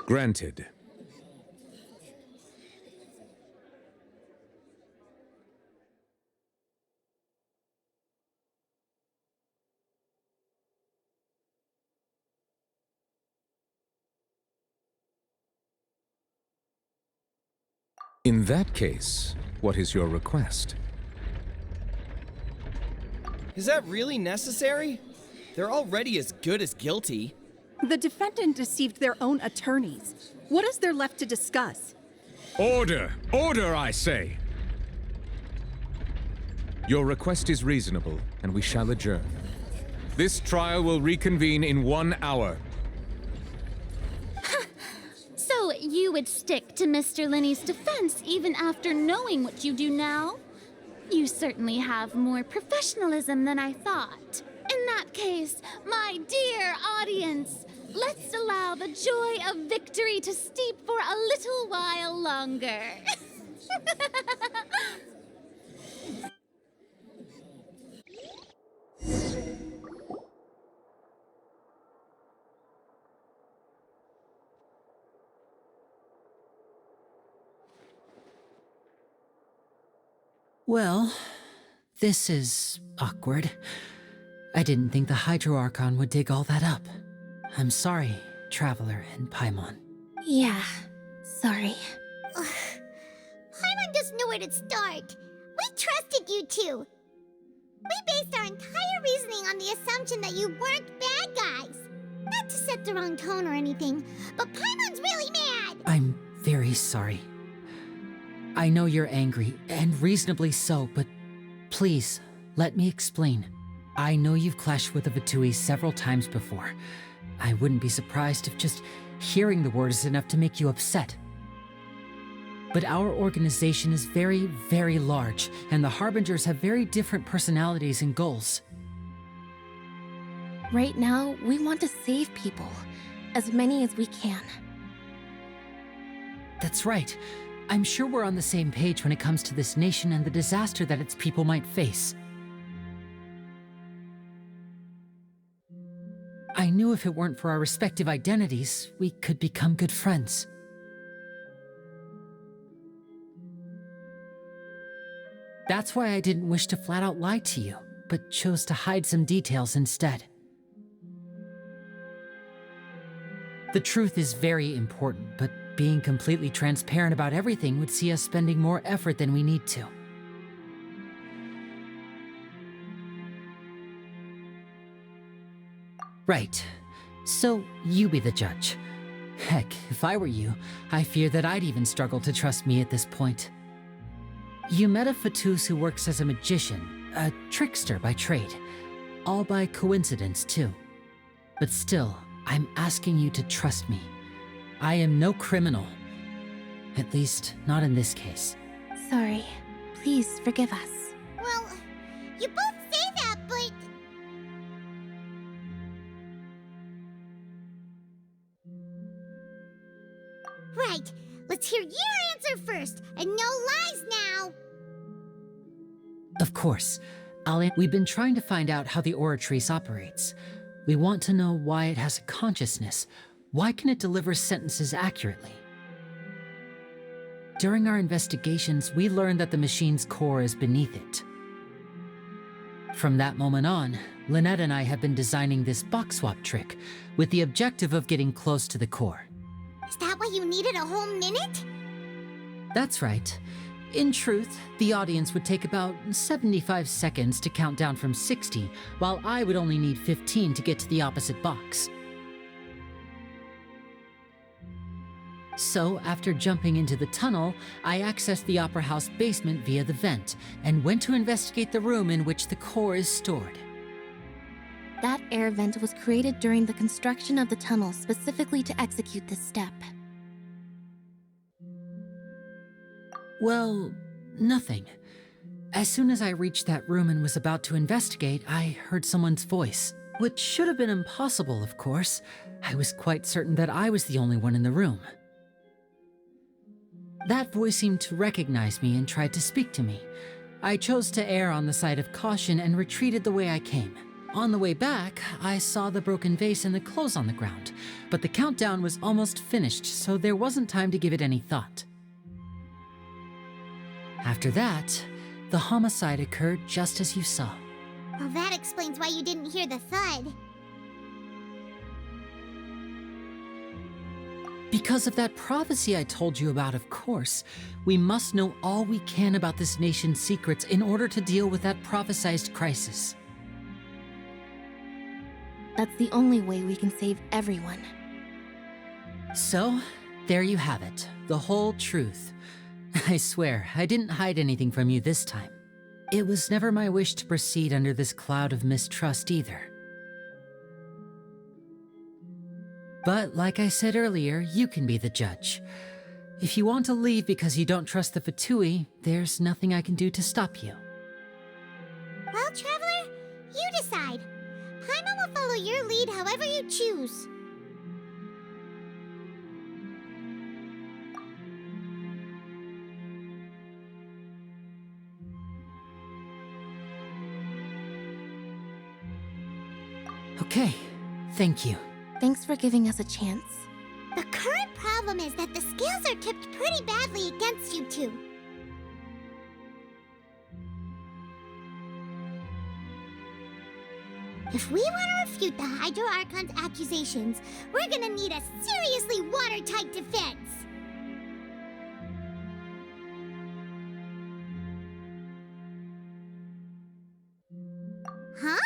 Granted. In that case, what is your request? Is that really necessary? They're already as good as guilty. The defendant deceived their own attorneys. What is there left to discuss? Order! Order, I say! Your request is reasonable, and we shall adjourn. This trial will reconvene in 1 hour. So you would stick to Mr. Linney's defense even after knowing what you do now? You certainly have more professionalism than I thought. In that case, my dear audience, let's allow the joy of victory to steep for a little while longer. Well, this is awkward. I didn't think the Hydroarchon would dig all that up. I'm sorry, Traveler and Paimon. Yeah, sorry. Paimon doesn't know where to start. We trusted you two. We based our entire reasoning on the assumption that you weren't bad guys. Not to set the wrong tone or anything, but Paimon's really mad. I'm very sorry. I know you're angry, and reasonably so, but please, let me explain. I know you've clashed with the Vitui several times before. I wouldn't be surprised if just hearing the word is enough to make you upset. But our organization is very, very large, and the Harbingers have very different personalities and goals. Right now, we want to save people. As many as we can. That's right. I'm sure we're on the same page when it comes to this nation and the disaster that its people might face. I knew if it weren't for our respective identities, we could become good friends. That's why I didn't wish to flat out lie to you, but chose to hide some details instead. The truth is very important, but being completely transparent about everything would see us spending more effort than we need to. Right. So, you be the judge. Heck, if I were you, I fear that I'd even struggle to trust me at this point. You met a Fatus who works as a magician, a trickster by trade. All by coincidence, too. But still, I'm asking you to trust me. I am no criminal. At least, not in this case. Sorry. Please forgive us. Well, you both say that, but... Right. Let's hear your answer first, and no lies now. Of course. We've been trying to find out how the Oratrice operates. We want to know why it has a consciousness. Why can it deliver sentences accurately? During our investigations, we learned that the machine's core is beneath it. From that moment on, Lynette and I have been designing this box swap trick, with the objective of getting close to the core. Is that why you needed a whole minute? That's right. In truth, the audience would take about 75 seconds to count down from 60, while I would only need 15 to get to the opposite box. So, after jumping into the tunnel, I accessed the Opera House basement via the vent, and went to investigate the room in which the core is stored. That air vent was created during the construction of the tunnel specifically to execute this step. Well, nothing. As soon as I reached that room and was about to investigate, I heard someone's voice. Which should have been impossible, of course. I was quite certain that I was the only one in the room. That voice seemed to recognize me and tried to speak to me. I chose to err on the side of caution and retreated the way I came, On the way back, I saw the broken vase and the clothes on the ground, but the countdown was almost finished, so there wasn't time to give it any thought. After that, the homicide occurred just as you saw. Well, that explains why you didn't hear the thud. Because of that prophecy I told you about, of course. We must know all we can about this nation's secrets in order to deal with that prophesized crisis. That's the only way we can save everyone. So, there you have it. The whole truth. I swear, I didn't hide anything from you this time. It was never my wish to proceed under this cloud of mistrust either. But like I said earlier, you can be the judge. If you want to leave because you don't trust the Fatui, there's nothing I can do to stop you. Well, Traveler, you decide. Paimon will follow your lead however you choose. Okay, thank you. Thanks for giving us a chance. The current problem is that the scales are tipped pretty badly against you two. If we want to refute the Hydro Archon's accusations, we're gonna need a seriously watertight defense. Huh?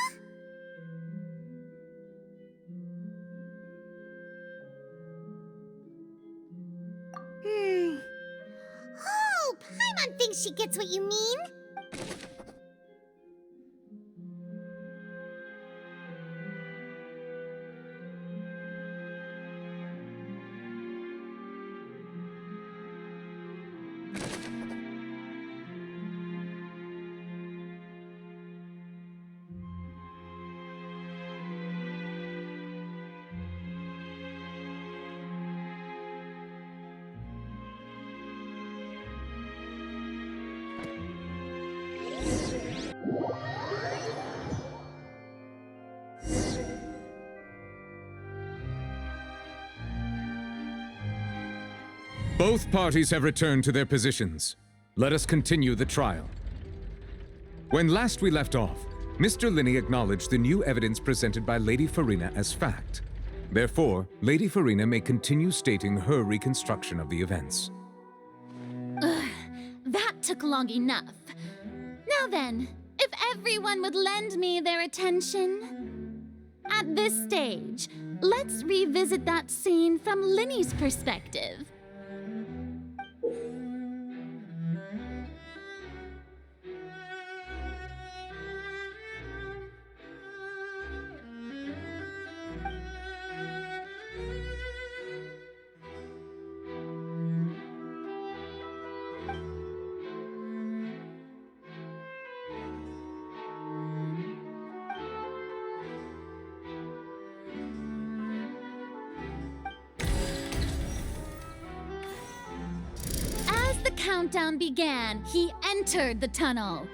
Oh, Paimon thinks she gets what you mean. Both parties have returned to their positions. Let us continue the trial. When last we left off, Mr. Linney acknowledged the new evidence presented by Lady Farina as fact. Therefore, Lady Farina may continue stating her reconstruction of the events. That took long enough. Now then, if everyone would lend me their attention. At this stage, let's revisit that scene from Linney's perspective. Countdown began, he entered the tunnel.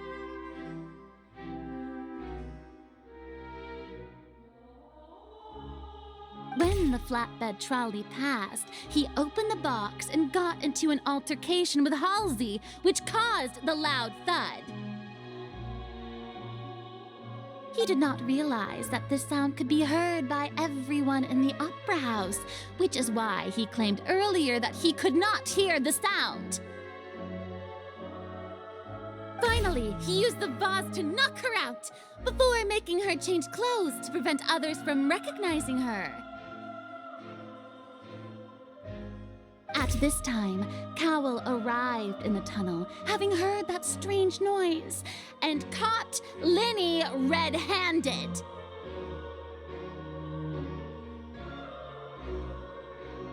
When the flatbed trolley passed, he opened the box and got into an altercation with Halsey, which caused the loud thud. He did not realize that this sound could be heard by everyone in the opera house, which is why he claimed earlier that he could not hear the sound. Finally, he used the vase to knock her out, before making her change clothes to prevent others from recognizing her. At this time, Cała arrived in the tunnel, having heard that strange noise, and caught Linney red-handed.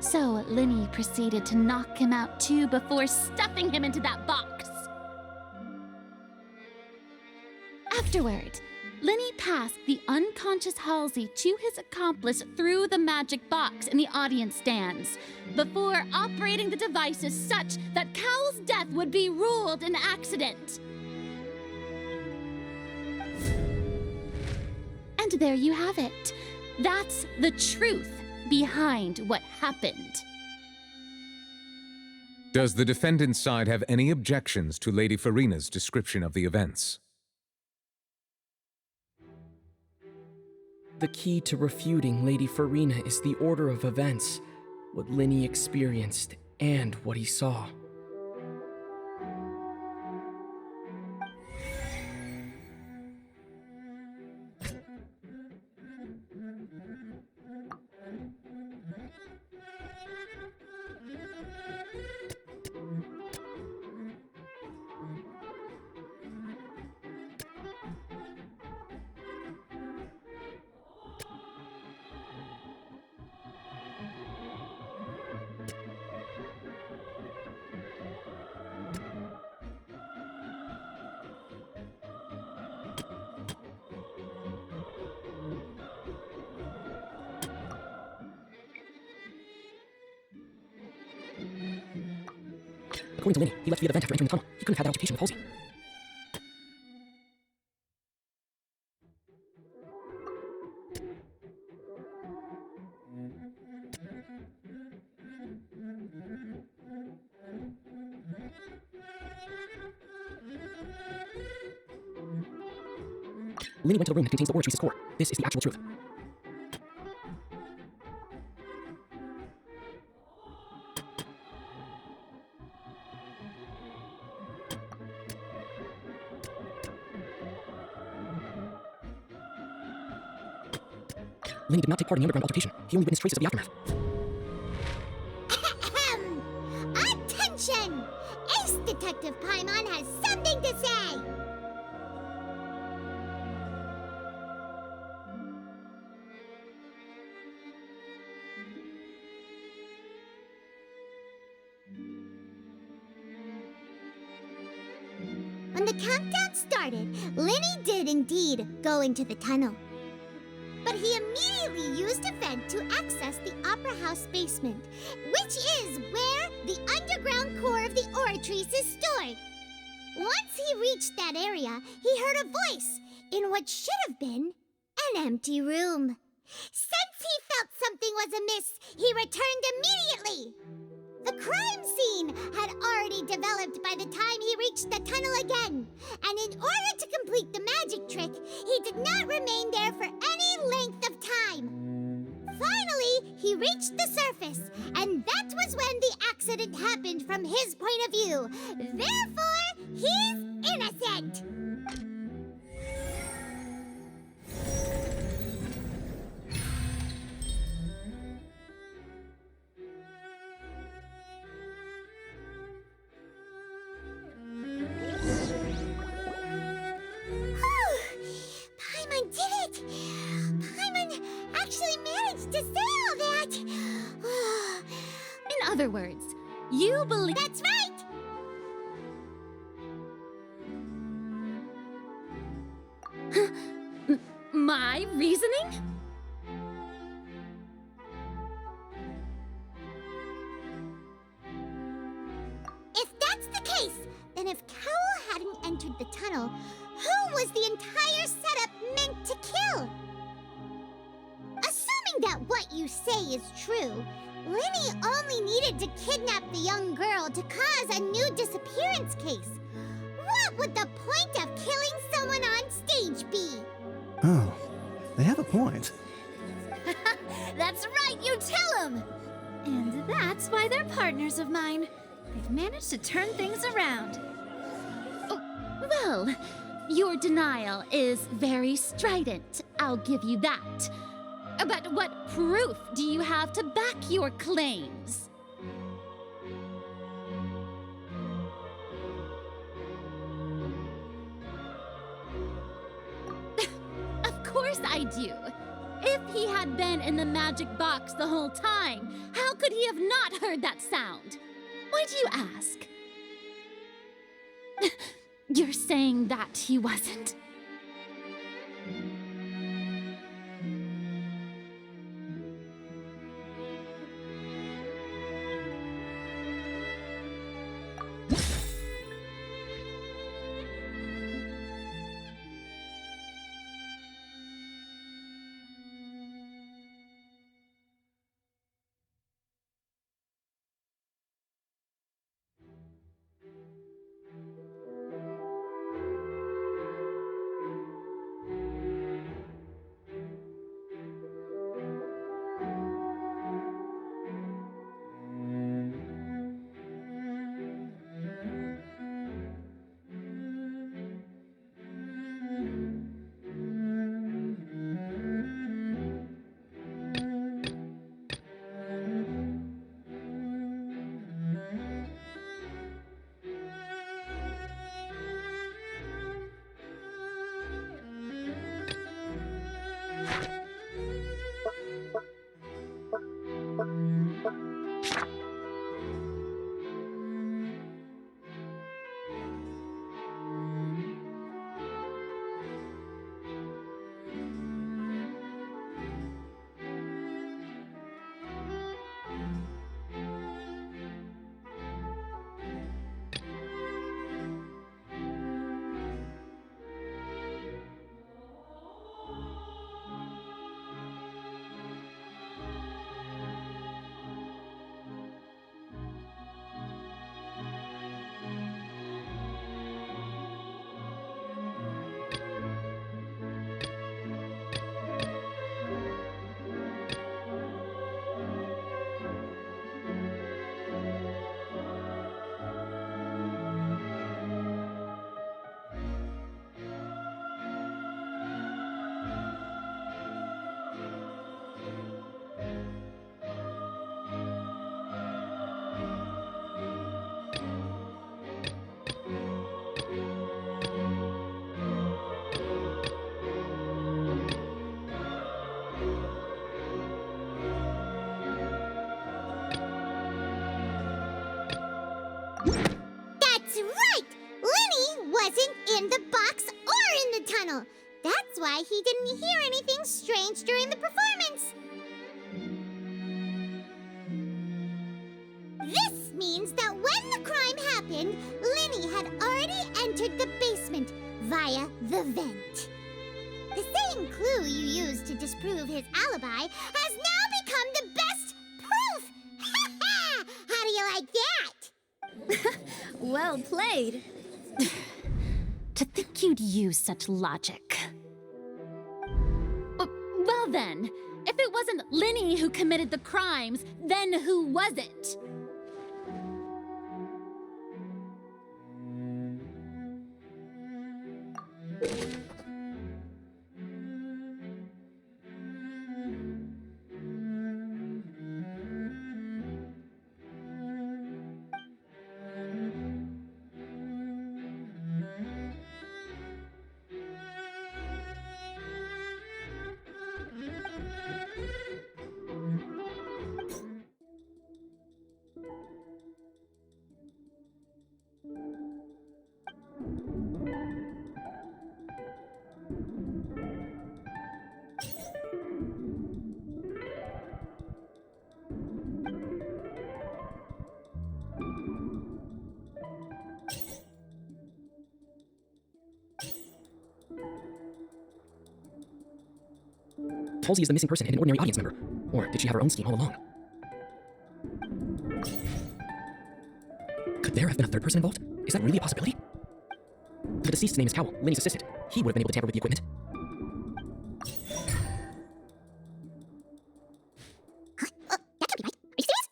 So Linney proceeded to knock him out too before stuffing him into that box. Afterward, Linney passed the unconscious Halsey to his accomplice through the magic box in the audience stands, before operating the devices such that Cał's death would be ruled an accident. And there you have it. That's the truth behind what happened. Does the defendant's side have any objections to Lady Farina's description of the events? The key to refuting Lady Farina is the order of events, what Linny experienced, and what he saw. According to Linny, he left via the vent after entering the tunnel. He couldn't have had that occupation with Halsey. Linny went to the room that contains the Oratrice's core. This is the actual truth. Linny did not take part in the underground altercation. He only witnessed traces of the aftermath. Attention! Ace Detective Paimon has something to say! When the countdown started, Linny did indeed go into the tunnel. But he immediately used a vent to access the Opera House basement, which is where the underground core of the Oratrice is stored. Once he reached that area, he heard a voice in what should have been an empty room. Since he felt something was amiss, he returned immediately. The crime scene had already developed by the time he reached the tunnel again, and in order to complete the magic trick, he did not remain there for any length of time. Finally, he reached the surface, and that was when the accident happened from his point of view. Therefore, he's innocent. Paimon did it! Paimon actually managed to say all that! In other words, you believe— That's right! my reasoning? If that's the case, then if Cała hadn't entered the tunnel, who was the entire setup meant to kill? Assuming that what you say is true, Linny only needed to kidnap the young girl to cause a new disappearance case. What would the point of killing someone on stage be? Oh, they have a point. That's right, you tell them! And that's why they're partners of mine. They've managed to turn things around. Well, your denial is very strident, I'll give you that. But what proof do you have to back your claims? Of course I do. If he had been in the magic box the whole time, how could he have not heard that sound? Why do you ask? You're saying that he wasn't? That's right! Linny wasn't in the box or in the tunnel. That's why he didn't hear anything strange during the performance. This means that when the crime happened, Linny had already entered the basement via the vent. The same clue you used to disprove his alibi has now become the best proof! Ha ha! How do you like that? Well played. To think you'd use such logic. Well then, if it wasn't Linny who committed the crimes, then who was it? Halsey is the missing person and an ordinary audience member. Or did she have her own scheme all along? Could there have been a third person involved? Is that really a possibility? The deceased's name is Cała, Linny's assistant. He would have been able to tamper with the equipment. That can't be right. Are you serious?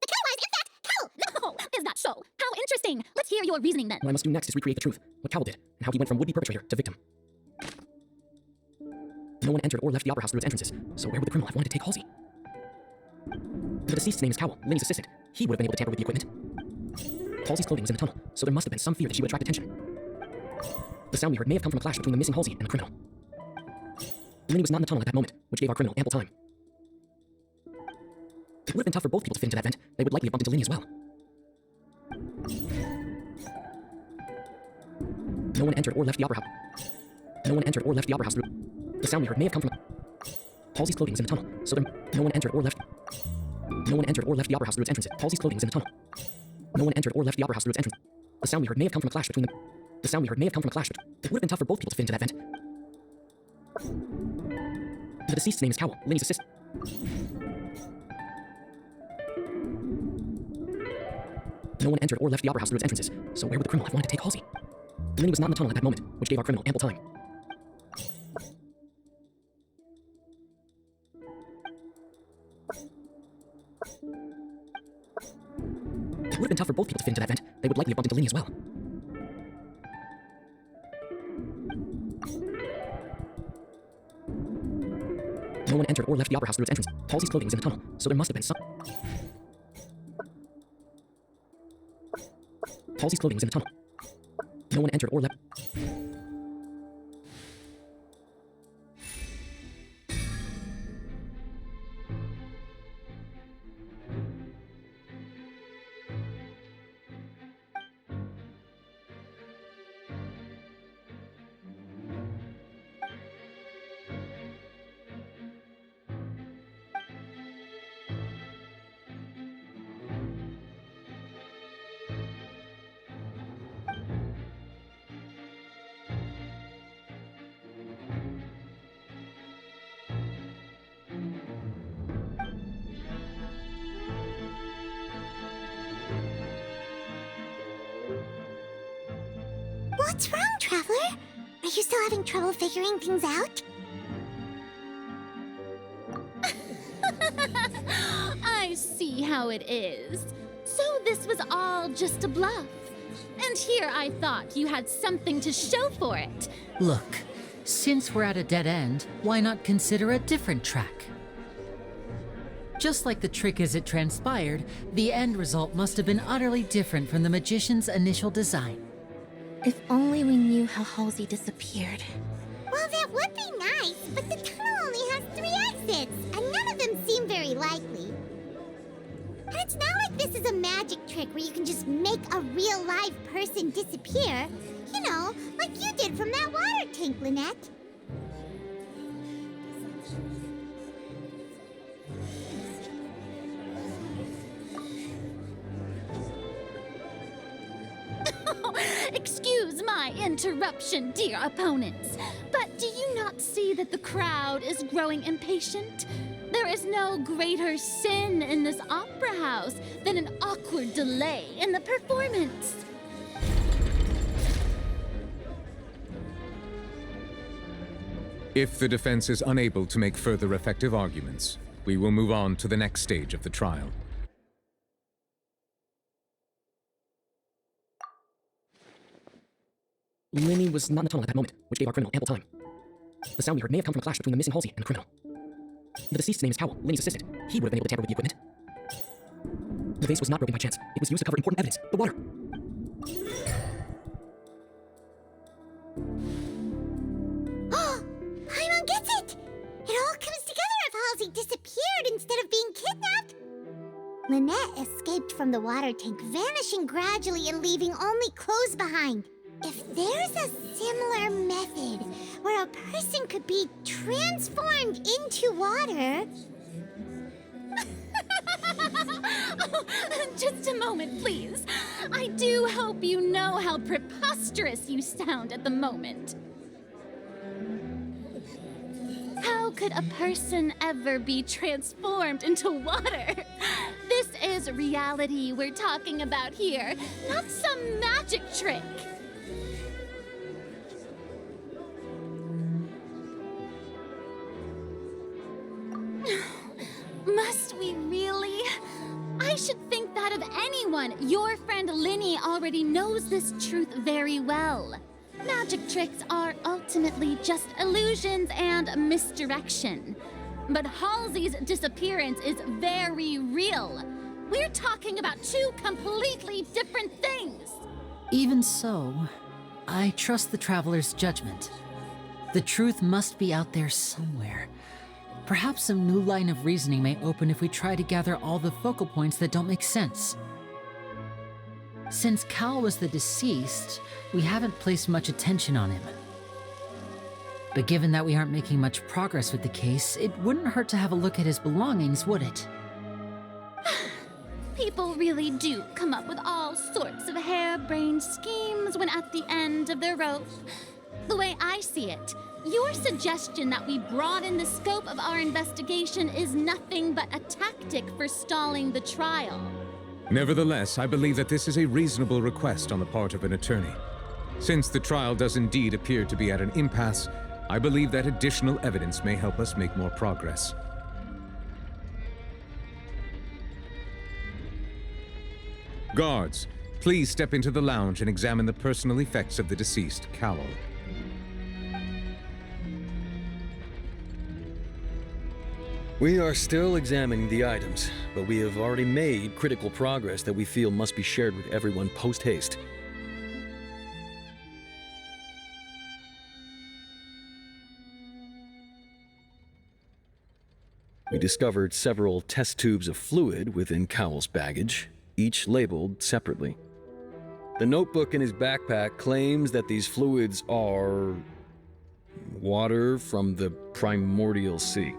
The Cała is in fact Cała! No, is that so? How interesting. Let's hear your reasoning then. What I must do next is recreate the truth, what Cała did, and how he went from would-be perpetrator to victim. No one entered or left the opera house through its entrances, so where would the criminal have wanted to take Halsey? The deceased's name is Cała, Linny's assistant. He would have been able to tamper with the equipment. Halsey's clothing was in the tunnel, so there must have been some fear that she would attract attention. The sound we heard may have come from a clash between the missing Halsey and the criminal. Linny was not in the tunnel at that moment, which gave our criminal ample time. It would have been tough for both people to fit into that vent. They would likely have bumped into Linny as well. No one entered or left the opera house. No one entered or left the opera house through... The sound we heard may have come from... Halsey's clothing was in the tunnel, so there... No one entered or left... No one entered or left the opera house through its entrances. Halsey's clothing was in the tunnel. No one entered or left the opera house through its entrance. The sound we heard may have come from a clash between them. The sound we heard may have come from a clash between... It would have been tough for both people to fit into that vent. The deceased's name is Cała, Linny's assistant. No one entered or left the opera house through its entrances, so where would the criminal have wanted to take Halsey? Linny was not in the tunnel at that moment, which gave our criminal ample time. It would have been tough for both people to fit into that vent. They would likely have bumped into Linny as well. No one entered or left the opera house through its entrance. Halsey's clothing was in the tunnel, so there must have been some... Halsey's clothing was in the tunnel. No one entered or left... What's wrong, Traveler? Are you still having trouble figuring things out? I see how it is. So this was all just a bluff. And here I thought you had something to show for it. Look, since we're at a dead end, why not consider a different track? Just like the trick as it transpired, the end result must have been utterly different from the magician's initial design. If only we knew how Halsey disappeared. Well, that would be nice, but the tunnel only has 3 exits, and none of them seem very likely. And it's not like this is a magic trick where you can just make a real live person disappear. You know, like you did from that water tank, Lynette. Excuse my interruption, dear opponents, but do you not see that the crowd is growing impatient? There is no greater sin in this opera house than an awkward delay in the performance. If the defense is unable to make further effective arguments, we will move on to the next stage of the trial. Linny was not in the tunnel at that moment, which gave our criminal ample time. The sound we heard may have come from a clash between the missing Halsey and the criminal. The deceased's name is Cała, Linny's assistant. He would have been able to tamper with the equipment. The vase was not broken by chance. It was used to cover important evidence, the water. Oh, Paimon gets it! It all comes together if Halsey disappeared instead of being kidnapped. Lynette escaped from the water tank, vanishing gradually and leaving only clothes behind. If there's a similar method where a person could be transformed into water... Oh, just a moment, please. I do hope you know how preposterous you sound at the moment. How could a person ever be transformed into water? This is reality we're talking about here, not some magic trick. Must we really? I should think that of anyone. Your friend Linny already knows this truth very well. Magic tricks are ultimately just illusions and misdirection. But Halsey's disappearance is very real. We're talking about 2 completely different things. Even so, I trust the Traveler's judgment. The truth must be out there somewhere. Perhaps some new line of reasoning may open if we try to gather all the focal points that don't make sense. Since Cała was the deceased, we haven't placed much attention on him. But given that we aren't making much progress with the case, it wouldn't hurt to have a look at his belongings, would it? People really do come up with all sorts of harebrained schemes when at the end of their rope. The way I see it, your suggestion that we broaden the scope of our investigation is nothing but a tactic for stalling the trial. Nevertheless, I believe that this is a reasonable request on the part of an attorney. Since the trial does indeed appear to be at an impasse, I believe that additional evidence may help us make more progress. Guards, please step into the lounge and examine the personal effects of the deceased, Cała. We are still examining the items, but we have already made critical progress that we feel must be shared with everyone post-haste. We discovered several test tubes of fluid within Cał's baggage, each labeled separately. The notebook in his backpack claims that these fluids are... water from the primordial sea.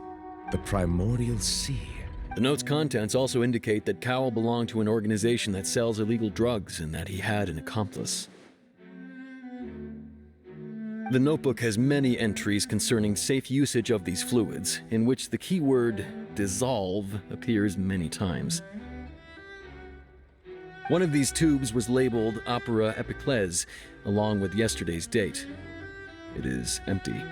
The primordial sea. The note's contents also indicate that Cała belonged to an organization that sells illegal drugs and that he had an accomplice. The notebook has many entries concerning safe usage of these fluids, in which the keyword dissolve appears many times. One of these tubes was labeled Opera Epiclese, along with yesterday's date. It is empty.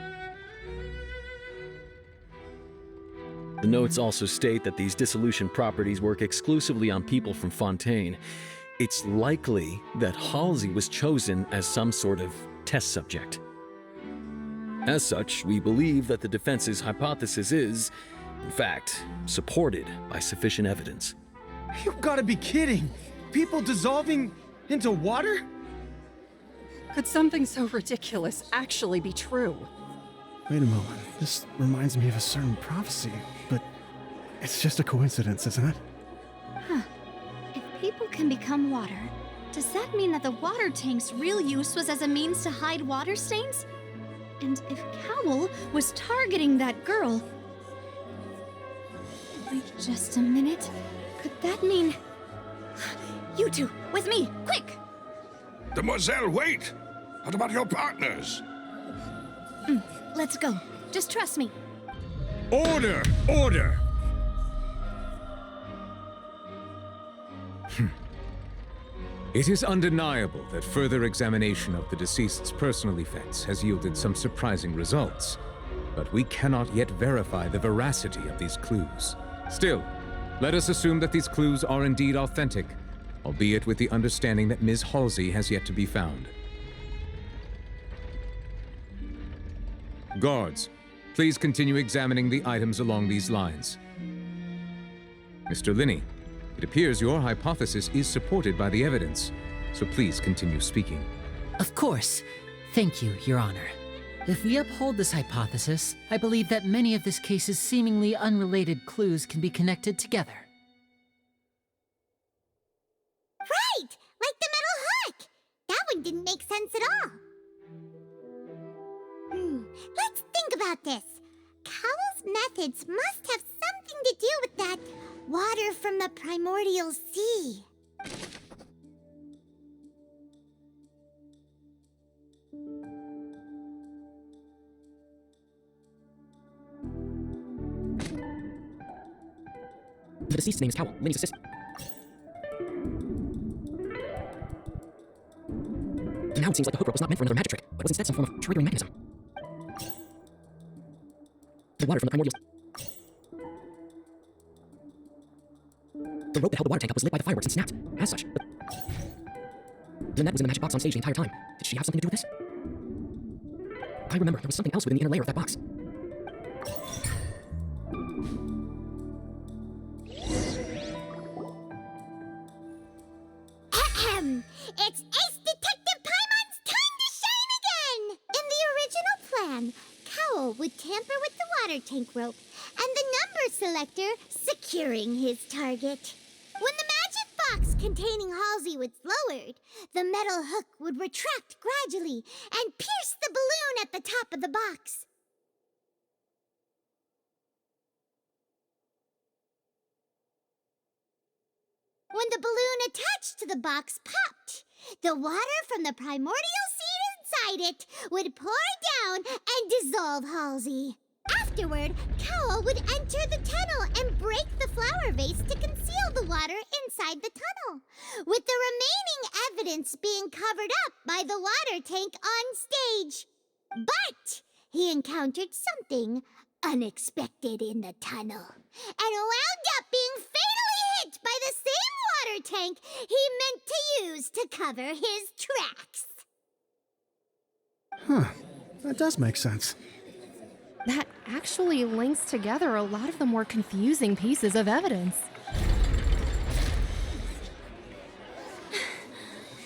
The notes also state that these dissolution properties work exclusively on people from Fontaine. It's likely that Halsey was chosen as some sort of test subject. As such, we believe that the defense's hypothesis is, in fact, supported by sufficient evidence. You gotta be kidding! People dissolving into water? Could something so ridiculous actually be true? Wait a moment. This reminds me of a certain prophecy, but it's just a coincidence, isn't it? Huh. If people can become water, does that mean that the water tank's real use was as a means to hide water stains? And if Cała was targeting that girl... Wait just a minute. Could that mean... You two, with me, quick! Demoiselle, wait! What about your partners? Let's go. Just trust me. Order! Order! It is undeniable that further examination of the deceased's personal effects has yielded some surprising results, but we cannot yet verify the veracity of these clues. Still, let us assume that these clues are indeed authentic, albeit with the understanding that Ms. Halsey has yet to be found. Guards, please continue examining the items along these lines. Mr. Linney, it appears your hypothesis is supported by the evidence, so please continue speaking. Of course. Thank you, Your Honor. If we uphold this hypothesis, I believe that many of this case's seemingly unrelated clues can be connected together. Right! Like the metal hook! That one didn't make sense at all. Let's think about this. Cał's methods must have something to do with that water from the primordial sea. The deceased's name is Cała, Linny's assistant. Now it seems like the hook rope was not meant for another magic trick, but was instead some form of triggering mechanism. The water from the primordial... The rope that held the water tank up was lit by the fireworks and snapped. As such, Lynette was in the magic box on stage the entire time. Did she have something to do with this? I remember there was something else within the inner layer of that box. It's Ace Detective Paimon's time to shine again! In the original plan, Cała would tamper with the water tank rope and the number selector securing his target. When the magic box containing Halsey was lowered, the metal hook would retract gradually and pierce the balloon at the top of the box. When the balloon attached to the box popped, the water from the primordial seed inside it would pour down and dissolve Halsey. Afterward, Cała would enter the tunnel and break the flower vase to conceal the water inside the tunnel, with the remaining evidence being covered up by the water tank on stage. But he encountered something unexpected in the tunnel and wound up being fatally hit by the same water tank he meant to use to cover his tracks. Huh. That does make sense. That actually links together a lot of the more confusing pieces of evidence.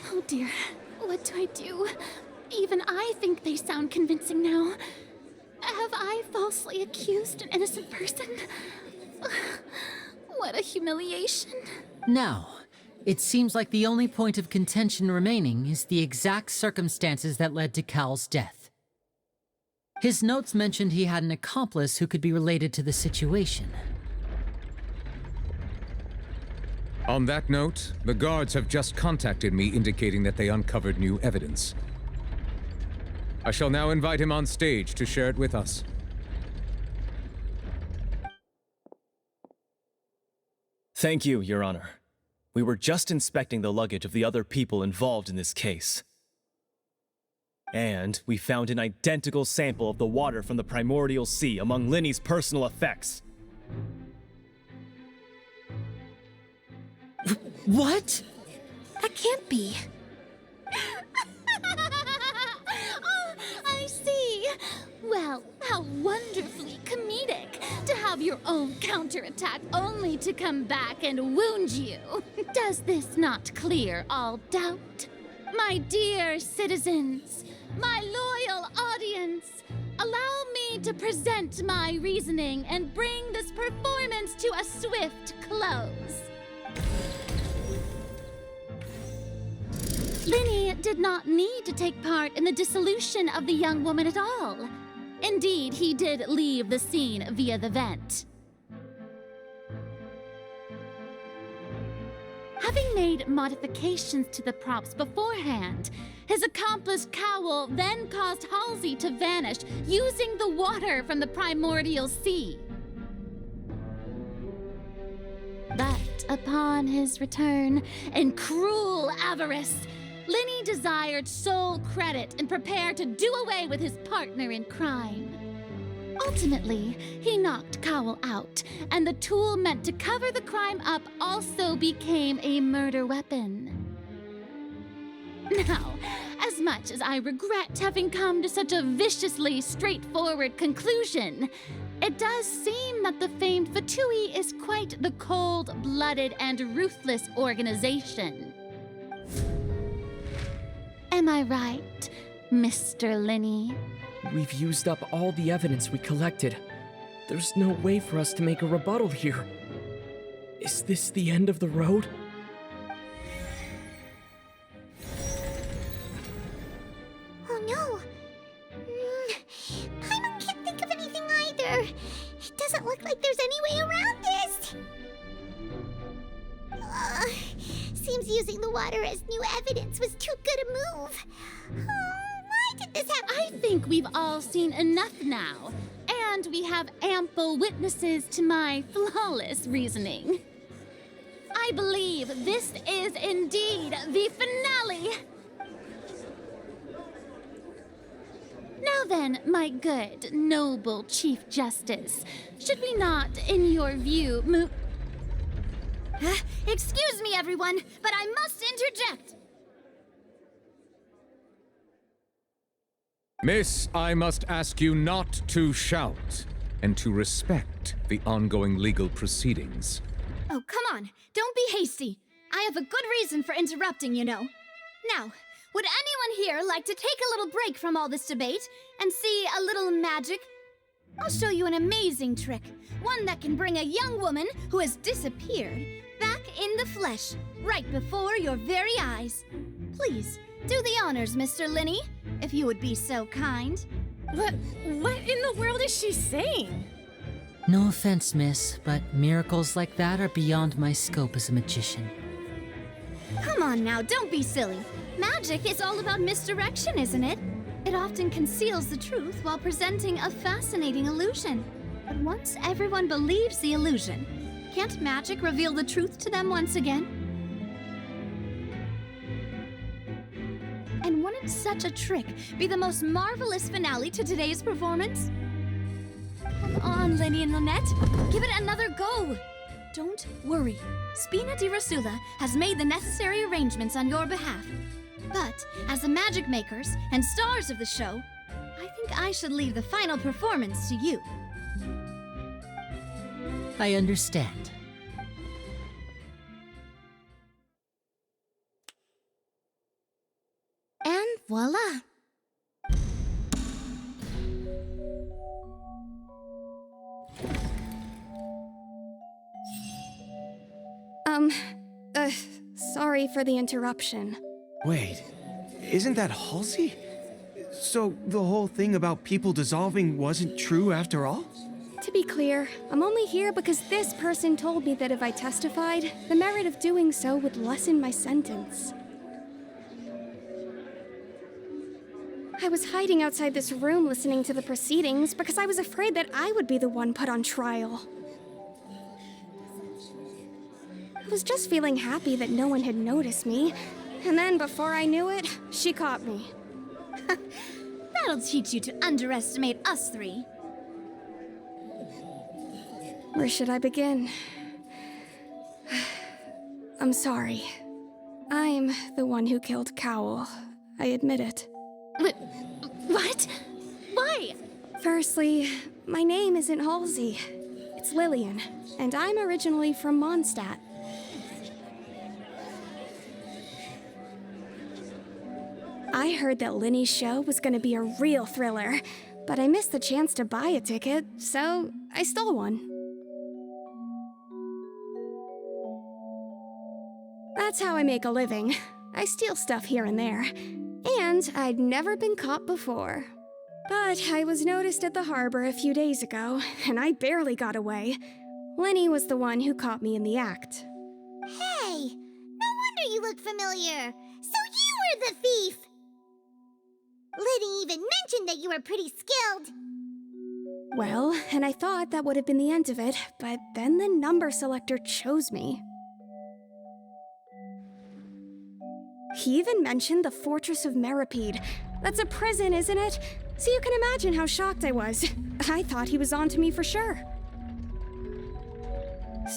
Oh dear, what do I do? Even I think they sound convincing now. Have I falsely accused an innocent person? What a humiliation. Now, it seems like the only point of contention remaining is the exact circumstances that led to Cał's death. His notes mentioned he had an accomplice who could be related to the situation. On that note, the guards have just contacted me indicating that they uncovered new evidence. I shall now invite him on stage to share it with us. Thank you, Your Honor. We were just inspecting the luggage of the other people involved in this case. And we found an identical sample of the water from the primordial sea among Linny's personal effects. What? That can't be. Oh, I see. Well, how wonderfully comedic to have your own counterattack only to come back and wound you. Does this not clear all doubt? My dear citizens, my loyal audience, allow me to present my reasoning and bring this performance to a swift close. Linny did not need to take part in the dissolution of the young woman at all. Indeed, he did leave the scene via the vent. Having made modifications to the props beforehand, his accomplice Cała then caused Halsey to vanish using the water from the primordial sea. But upon his return, in cruel avarice, Linny desired sole credit and prepared to do away with his partner in crime. Ultimately, he knocked Cała out, and the tool meant to cover the crime up also became a murder weapon. Now, as much as I regret having come to such a viciously straightforward conclusion, it does seem that the famed Fatui is quite the cold-blooded and ruthless organization. Am I right, Mr. Linny? We've used up all the evidence we collected. There's no way for us to make a rebuttal here. Is this the end of the road? Oh no! Paimon can't think of anything either. It doesn't look like there's any way around this. Seems using the water as new evidence was too good a move. Why did this happen? I think we've all seen enough now, and we have ample witnesses to my flawless reasoning. I believe this is indeed the finale. Now then, my good, noble Chief Justice, should we not, in your view, move... Excuse me, everyone, but I must interject. Miss, I must ask you not to shout and to respect the ongoing legal proceedings. Oh, come on. Don't be hasty. I have a good reason for interrupting, you know. Now, would anyone here like to take a little break from all this debate and see a little magic? I'll show you an amazing trick. One that can bring a young woman who has disappeared back in the flesh, right before your very eyes. Please, do the honors, Mr. Linny, if you would be so kind. What in the world is she saying? No offense, miss, but miracles like that are beyond my scope as a magician. Come on now, don't be silly. Magic is all about misdirection, isn't it? It often conceals the truth while presenting a fascinating illusion. But once everyone believes the illusion, can't magic reveal the truth to them once again? And wouldn't such a trick be the most marvelous finale to today's performance? Come on, Lenny and Lynette. Give it another go. Don't worry. Spina di Rasula has made the necessary arrangements on your behalf. But as the magic makers and stars of the show, I think I should leave the final performance to you. I understand. And voila! Sorry for the interruption. Wait, isn't that Halsey? So the whole thing about people dissolving wasn't true after all? To be clear, I'm only here because this person told me that if I testified, the merit of doing so would lessen my sentence. I was hiding outside this room listening to the proceedings because I was afraid that I would be the one put on trial. I was just feeling happy that no one had noticed me, and then before I knew it, she caught me. That'll teach you to underestimate us three. Where should I begin? I'm sorry. I'm the one who killed Cała. I admit it. What? Why? Firstly, my name isn't Halsey. It's Lillian, and I'm originally from Mondstadt. I heard that Linny's show was gonna be a real thriller, but I missed the chance to buy a ticket, so I stole one. That's how I make a living. I steal stuff here and there. And I'd never been caught before. But I was noticed at the harbor a few days ago, and I barely got away. Linny was the one who caught me in the act. Hey! No wonder you look familiar! So you were the thief! Liddy even mentioned that you were pretty skilled. Well, and I thought that would have been the end of it, but then the number selector chose me. He even mentioned the Fortress of Meripede. That's a prison, isn't it? So you can imagine how shocked I was. I thought he was onto me for sure.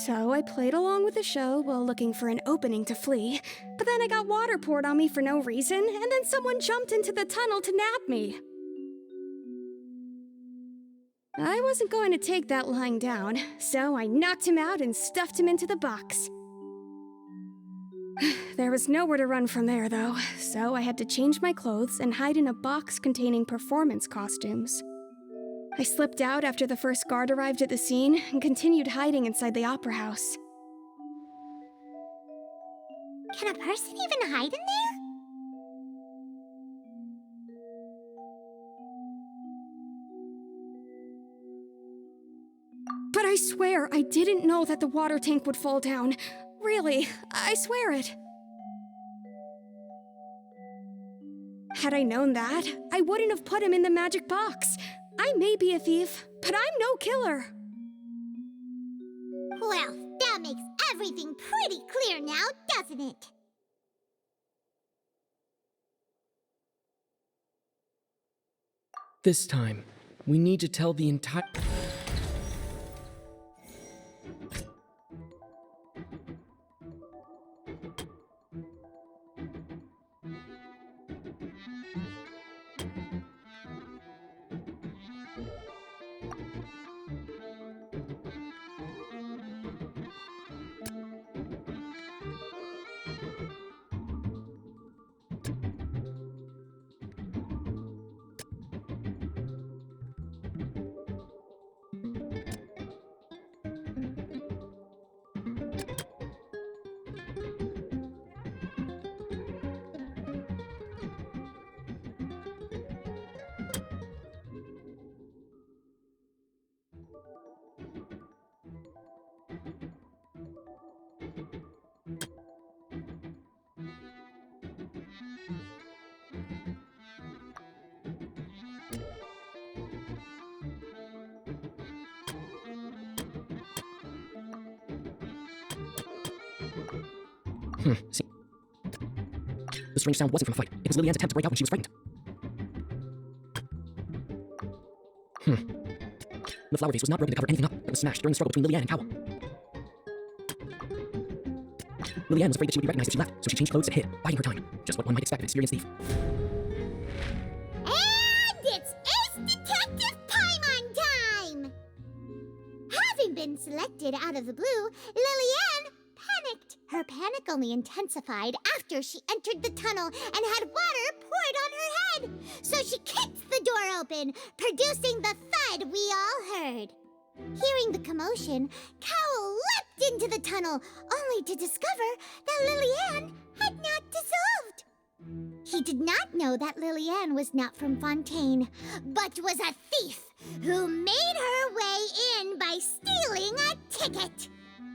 So I played along with the show while looking for an opening to flee, but then I got water poured on me for no reason, and then someone jumped into the tunnel to nab me. I wasn't going to take that lying down, so I knocked him out and stuffed him into the box. There was nowhere to run from there, though, so I had to change my clothes and hide in a box containing performance costumes. I slipped out after the first guard arrived at the scene and continued hiding inside the opera house. Can a person even hide in there? But I swear I didn't know that the water tank would fall down. Really, I swear it. Had I known that, I wouldn't have put him in the magic box. I may be a thief, but I'm no killer. Well, that makes everything pretty clear now, doesn't it? This time, we need to tell the entire... See. The strange sound wasn't from a fight. It was Lillian's attempt to break out when she was frightened. The flower vase was not broken to cover anything up. It was smashed during the struggle between Lillian and Cała. Lillian was afraid that she would be recognized if she left, so she changed clothes and hid, biding her time. Just what one might expect of an experienced thief. And it's Ace Detective Paimon time! Having been selected out of the blue, Lillian panicked. Her panic only intensified after she entered the tunnel and had water poured on her head. So she kicked the door open, producing the thud we all heard. Hearing the commotion, Cała leapt into the tunnel, only to discover that Lillian had not dissolved. He did not know that Lillian was not from Fontaine, but was a thief who made her way in by stealing a ticket.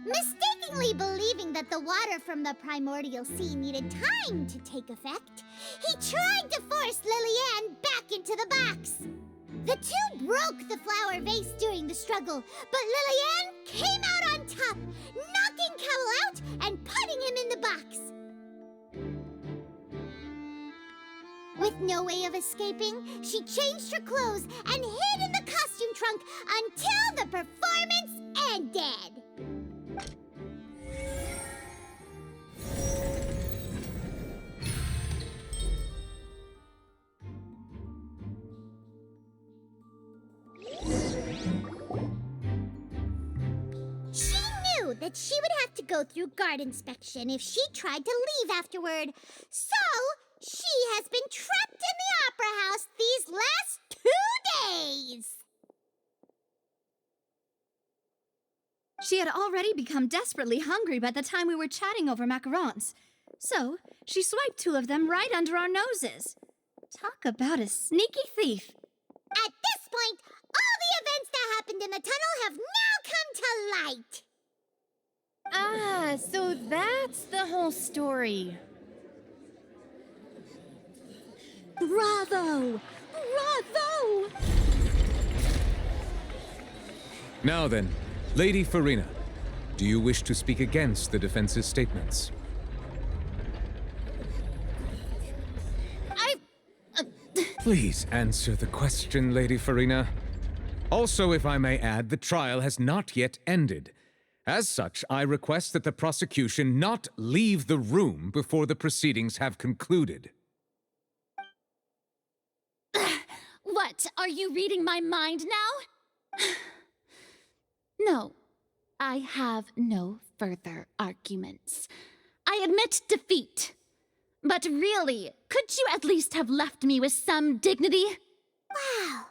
Mistakenly believing that the water from the primordial sea needed time to take effect, he tried to force Lillian back into the box. The two broke the flower vase during the struggle, but Lillian came out on top, knocking Cała out box. With no way of escaping, she changed her clothes and hid in the costume trunk until the performance ended. She knew that she would have to go through guard inspection if she tried to leave afterward, so she has been trapped in the Opera House these last 2 days. She had already become desperately hungry by the time we were chatting over macarons. So, she swiped 2 of them right under our noses. Talk about a sneaky thief. At this point, all the events that happened in the tunnel have now come to light. Ah, so that's the whole story. Bravo! Bravo! Now then, Lady Farina, do you wish to speak against the defense's statements? Please answer the question, Lady Farina. Also, if I may add, the trial has not yet ended. As such, I request that the prosecution not leave the room before the proceedings have concluded. What? Are you reading my mind now? No, I have no further arguments. I admit defeat. But really, could you at least have left me with some dignity? Wow,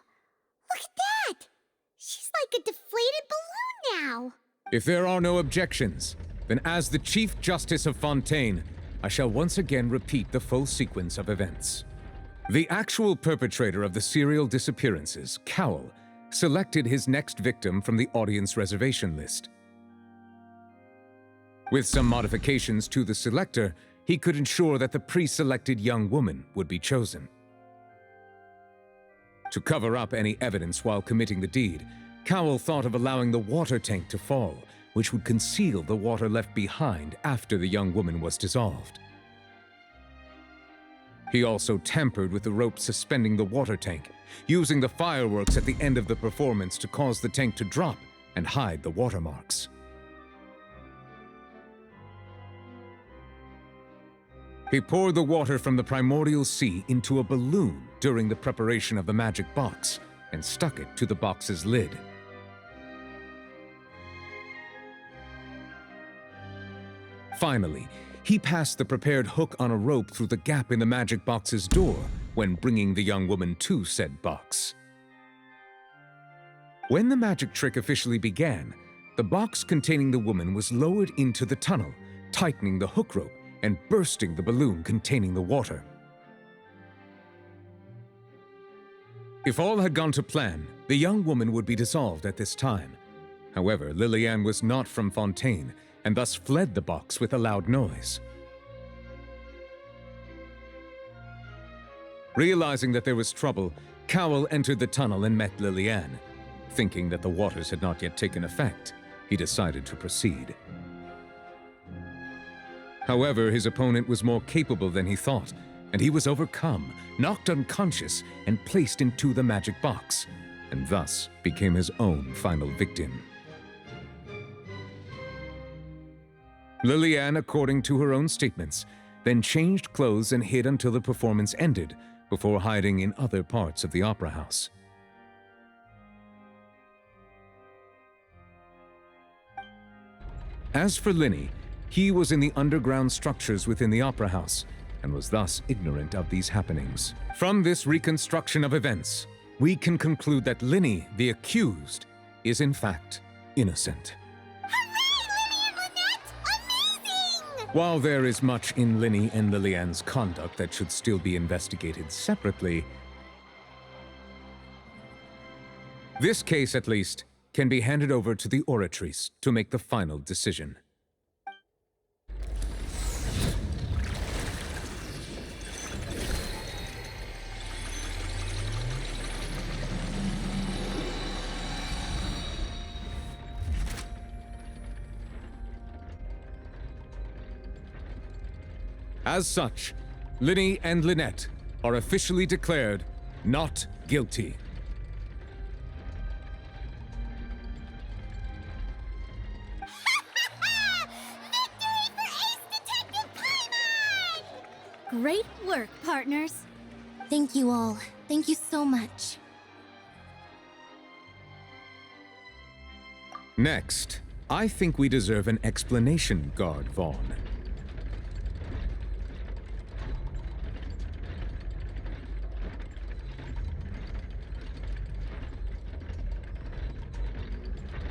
look at that! She's like a deflated balloon now. If there are no objections, then as the Chief Justice of Fontaine, I shall once again repeat the full sequence of events. The actual perpetrator of the serial disappearances, Cała, selected his next victim from the audience reservation list. With some modifications to the selector, he could ensure that the pre-selected young woman would be chosen. To cover up any evidence while committing the deed, Cała thought of allowing the water tank to fall, which would conceal the water left behind after the young woman was dissolved. He also tampered with the rope suspending the water tank, using the fireworks at the end of the performance to cause the tank to drop and hide the watermarks. He poured the water from the primordial sea into a balloon during the preparation of the magic box and stuck it to the box's lid. Finally, he passed the prepared hook on a rope through the gap in the magic box's door when bringing the young woman to said box. When the magic trick officially began, the box containing the woman was lowered into the tunnel, tightening the hook rope and bursting the balloon containing the water. If all had gone to plan, the young woman would be dissolved at this time. However, Liliane was not from Fontaine, and thus fled the box with a loud noise. Realizing that there was trouble, Cała entered the tunnel and met Liliane. Thinking that the waters had not yet taken effect, he decided to proceed. However, his opponent was more capable than he thought, and he was overcome, knocked unconscious, and placed into the magic box, and thus became his own final victim. Liliane, according to her own statements, then changed clothes and hid until the performance ended, before hiding in other parts of the opera house. As for Linny, he was in the underground structures within the opera house, and was thus ignorant of these happenings. From this reconstruction of events, we can conclude that Linny, the accused, is in fact innocent. While there is much in Linny and Liliane's conduct that should still be investigated separately, this case, at least, can be handed over to the Oratrice to make the final decision. As such, Linny and Lynette are officially declared not guilty. Great work, partners. Thank you all. Thank you so much. Next, I think we deserve an explanation, Guard Vaughn.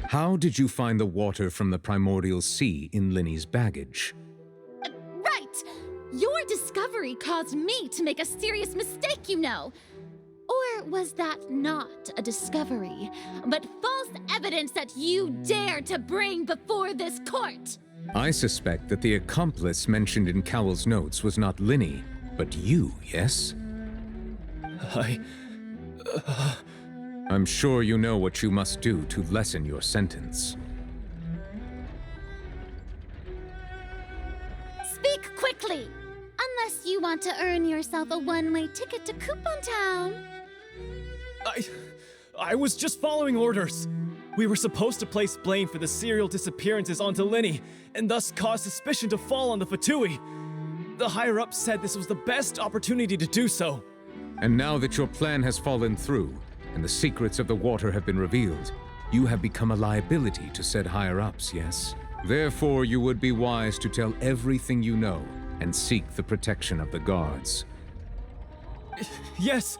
How did you find the water from the primordial sea in Linny's baggage? Right! Your discovery caused me to make a serious mistake, you know. Or was that not a discovery, but false evidence that you dare to bring before this court? I suspect that the accomplice mentioned in Cowell's notes was not Linny, but you, yes? I'm sure you know what you must do to lessen your sentence. Speak quickly! Unless you want to earn yourself a one-way ticket to Coupon Town. I was just following orders. We were supposed to place blame for the serial disappearances onto Linny, and thus cause suspicion to fall on the Fatui. The higher-ups said this was the best opportunity to do so. And now that your plan has fallen through, and the secrets of the water have been revealed, you have become a liability to said higher-ups, yes? Therefore, you would be wise to tell everything you know, and seek the protection of the guards. Yes,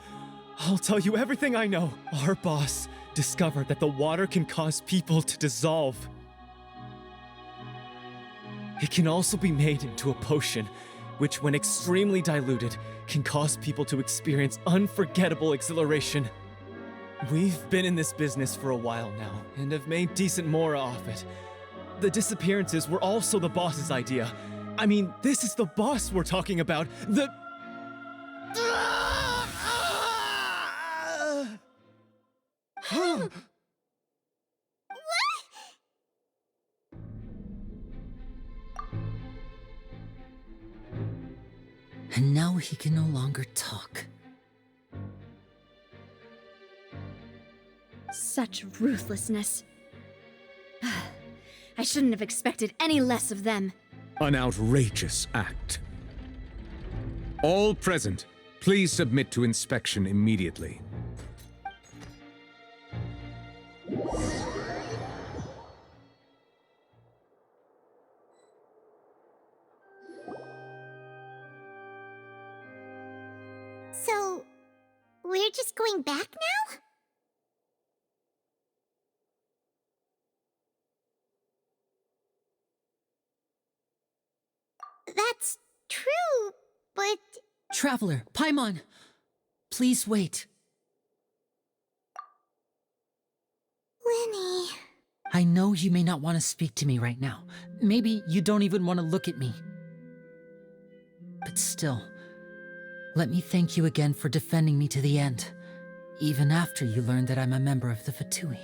I'll tell you everything I know. Our boss discovered that the water can cause people to dissolve. It can also be made into a potion, which when extremely diluted, can cause people to experience unforgettable exhilaration. We've been in this business for a while now, and have made decent mora off it. The disappearances were also the boss's idea. I mean, this is the boss we're talking about. The... And now he can no longer talk. Such ruthlessness. I shouldn't have expected any less of them. An outrageous act. All present, please submit to inspection immediately. So, we're just going back now? That's true, but... Traveler, Paimon! Please wait. Linny... I know you may not want to speak to me right now. Maybe you don't even want to look at me. But still, let me thank you again for defending me to the end, even after you learned that I'm a member of the Fatui.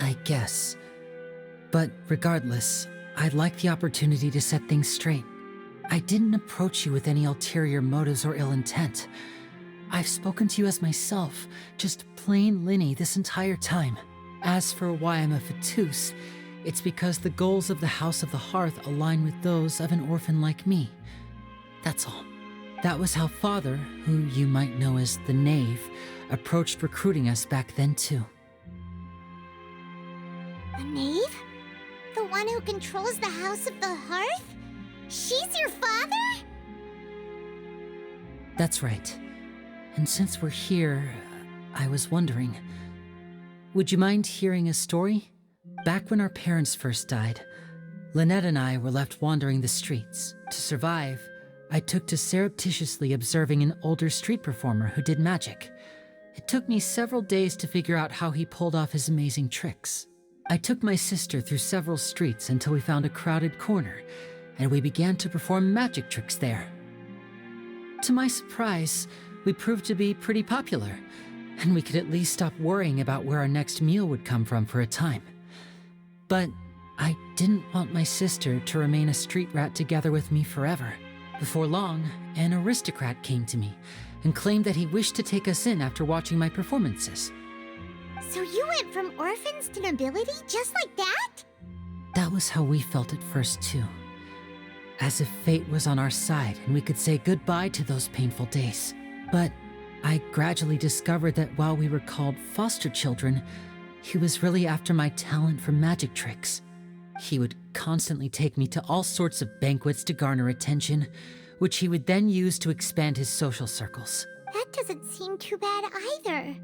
I guess. But regardless, I'd like the opportunity to set things straight. I didn't approach you with any ulterior motives or ill intent. I've spoken to you as myself, just plain Linny this entire time. As for why I'm a Fatus, it's because the goals of the House of the Hearth align with those of an orphan like me. That's all. That was how Father, who you might know as the Knave, approached recruiting us back then too. A knave? The one who controls the House of the Hearth? She's your father? That's right. And since we're here, I was wondering, would you mind hearing a story? Back when our parents first died, Lynette and I were left wandering the streets. To survive, I took to surreptitiously observing an older street performer who did magic. It took me several days to figure out how he pulled off his amazing tricks. I took my sister through several streets until we found a crowded corner, and we began to perform magic tricks there. To my surprise, we proved to be pretty popular, and we could at least stop worrying about where our next meal would come from for a time. But I didn't want my sister to remain a street rat together with me forever. Before long, an aristocrat came to me and claimed that he wished to take us in after watching my performances. So you went from orphans to nobility just like that? That was how we felt at first, too. As if fate was on our side and we could say goodbye to those painful days. But I gradually discovered that while we were called foster children, he was really after my talent for magic tricks. He would constantly take me to all sorts of banquets to garner attention, which he would then use to expand his social circles. That doesn't seem too bad either.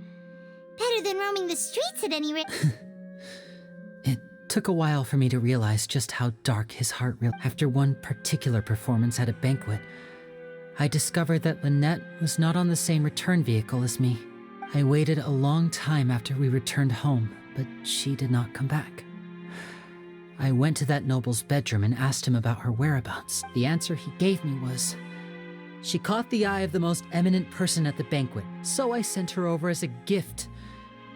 Better than roaming the streets at any rate. It took a while for me to realize just how dark his heart really. After one particular performance at a banquet, I discovered that Lynette was not on the same return vehicle as me. I waited a long time after we returned home, but she did not come back. I went to that noble's bedroom and asked him about her whereabouts. The answer he gave me was, she caught the eye of the most eminent person at the banquet, so I sent her over as a gift.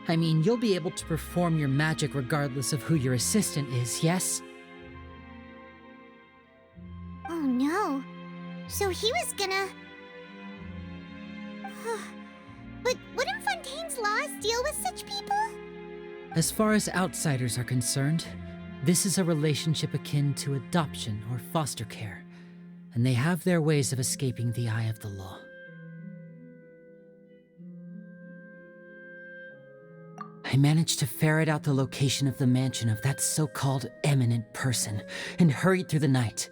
I mean, you'll be able to perform your magic regardless of who your assistant is, yes? Oh no. So he was gonna... But wouldn't Fontaine's laws deal with such people? As far as outsiders are concerned, this is a relationship akin to adoption or foster care, and they have their ways of escaping the eye of the law. I managed to ferret out the location of the mansion of that so-called eminent person and hurried through the night.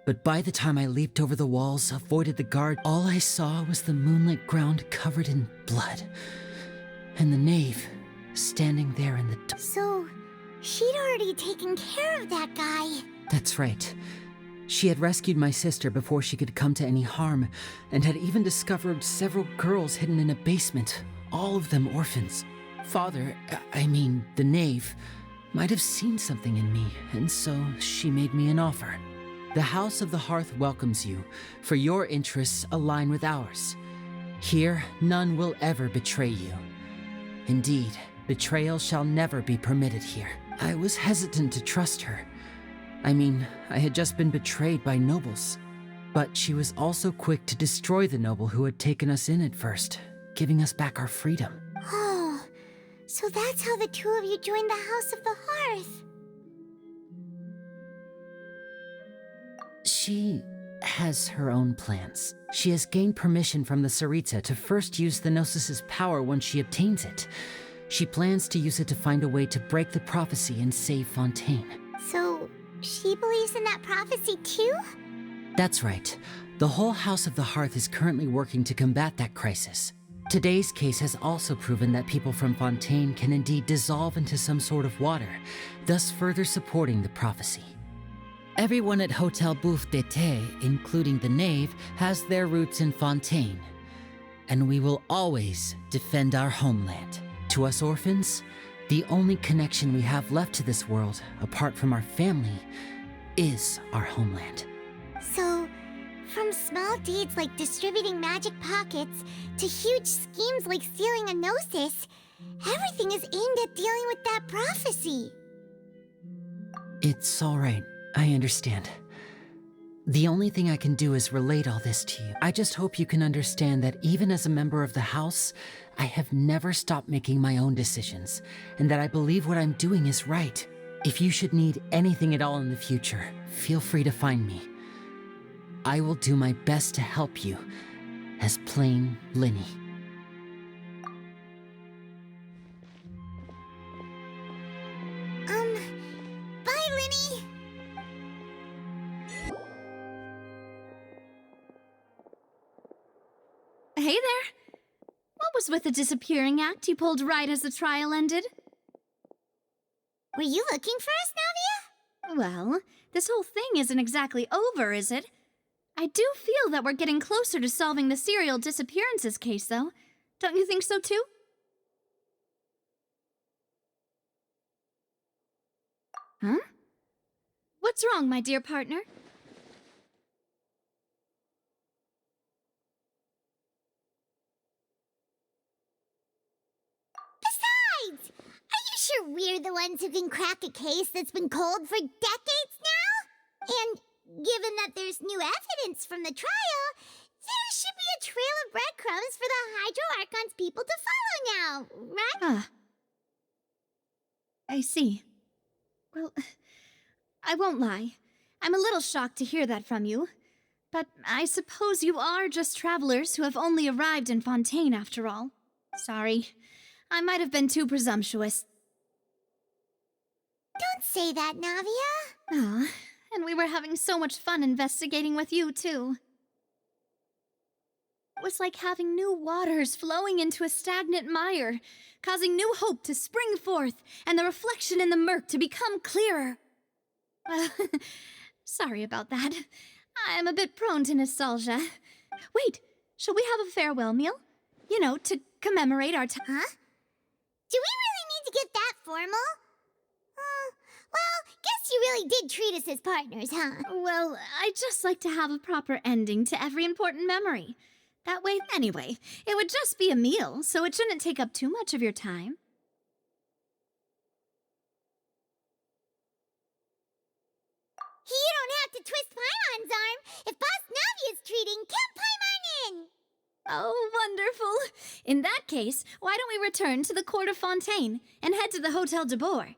But by the time I leaped over the walls, avoided the guard, all I saw was the moonlit ground covered in blood. And the knave standing there in the dark. So, she'd already taken care of that guy. That's right. She had rescued my sister before she could come to any harm, and had even discovered several girls hidden in a basement, all of them orphans. Father, the knave, might have seen something in me, and so she made me an offer. The House of the Hearth welcomes you, for your interests align with ours. Here, none will ever betray you. Indeed, betrayal shall never be permitted here. I was hesitant to trust her. I had just been betrayed by nobles. But she was also quick to destroy the noble who had taken us in at first, giving us back our freedom. Oh, so that's how the two of you joined the House of the Hearth. She has her own plans. She has gained permission from the Tsaritsa to first use the Gnosis's power once she obtains it. She plans to use it to find a way to break the prophecy and save Fontaine. So, she believes in that prophecy too? That's right. The whole House of the Hearth is currently working to combat that crisis. Today's case has also proven that people from Fontaine can indeed dissolve into some sort of water, thus further supporting the prophecy. Everyone at Hotel Bouffe d'été, including the knave, has their roots in Fontaine. And we will always defend our homeland. To us orphans, the only connection we have left to this world, apart from our family, is our homeland. So, from small deeds like distributing magic pockets to huge schemes like stealing a Gnosis, everything is aimed at dealing with that prophecy. It's all right. I understand. The only thing I can do is relate all this to you. I just hope you can understand that even as a member of the House, I have never stopped making my own decisions, and that I believe what I'm doing is right. If you should need anything at all in the future, feel free to find me. I will do my best to help you, as plain Linny. Bye, Linny! Hey there! What was with the disappearing act you pulled right as the trial ended? Were you looking for us, Navia? Well, this whole thing isn't exactly over, is it? I do feel that we're getting closer to solving the serial disappearances case, though. Don't you think so, too? Huh? What's wrong, my dear partner? Besides, are you sure we're They're the ones who can crack a case that's been cold for decades now? And given that there's new evidence from the trial, there should be a trail of breadcrumbs for the Hydro Archon's people to follow now, right? Ah. I see. Well, I won't lie. I'm a little shocked to hear that from you. But I suppose you are just travelers who have only arrived in Fontaine after all. Sorry. I might have been too presumptuous. Don't say that, Navia. Ah, and we were having so much fun investigating with you, too. It was like having new waters flowing into a stagnant mire, causing new hope to spring forth, and the reflection in the murk to become clearer. Sorry about that. I'm a bit prone to nostalgia. Wait, shall we have a farewell meal? You know, to commemorate our time. Huh? Do we really need to get that formal? Well, guess you really did treat us as partners, huh? Well, I just like to have a proper ending to every important memory. That way, anyway, it would just be a meal, so it shouldn't take up too much of your time. You don't have to twist Paimon's arm. If Boss Navia's treating, count Paimon in! Oh, wonderful. In that case, why don't we return to the court of Fontaine and head to the Hotel de Boer?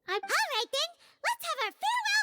All right then, let's have our farewell